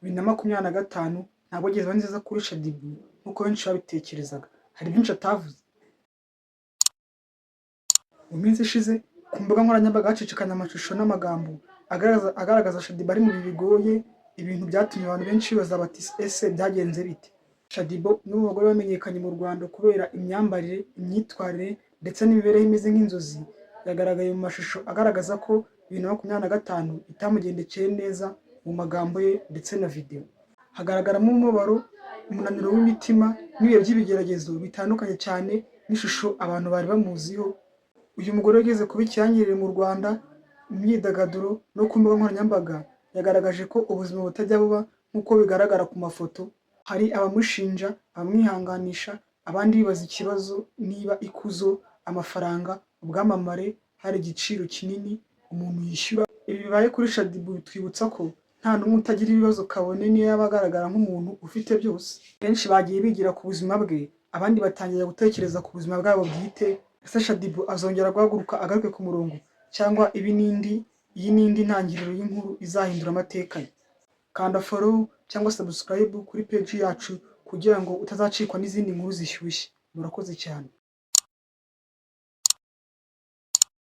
2025 ntabwo yigeze iba nziza kuri Shaddy Boo nk'uko benshi babitekerezaga. Hari byinshi atavuze. Mu minsi ishize ku mbuga nkoranyambaga hacicikanye amashusho n'amagambo agaragaza Shaddy Boo ari mu bihe bigoye, ibintu byatumye abantu benshi bibaza bati ese byagenze bite? Shaddy Boo ni umwe mu bagore bamenyekanye mu Rwanda kubera imyambarire, imyitwarire ndetse n'imibereho imeze nk'inzozi. Yagaragaye mu mashusho agaragaza ko 2025 itamugendekeye neza mu magambo ye ndetse na video. Hagaragaramo umubabaro, umunaniro w'imitima n'ibihe by'ibigeragezo bitandukanye cyane n'ishusho abantu bari bamuziho. Uyu mugore wigeze kuba ikirangirire mu Rwanda mu myidagaduro no ku mbuga nkoranyambaga yagaragaje ko ubuzima butajya buba nk'uko bigaragara ku mafoto. Hari abamushinja, abamwihanganisha, abandi bibaza ikibazo niba ikuzo, amafaranga, ubwamamare hari igiciro kinini umuntu yishyura. Ibi bibaye kuri Shaddy Boo bitwibutsa ko nta n'umwe utagira ibibazo kabone niyo yaba agaragara nk'umuntu ufite byose. Benshi bagiye bigira ku buzima bwe, abandi batangira gutekereza ku buzima bwabo bwite. Ese Shaddy Boo azongera guhaguruka agaruke ku murongo, cyangwa iyi n'indi ntangiriro y'inkuru izahindura amateka ye? Kanda follow cyangwa subscribe kuri page yacu kugira ngo utazacikwa n'izindi nkuru zishyushye. Murakoze cyane.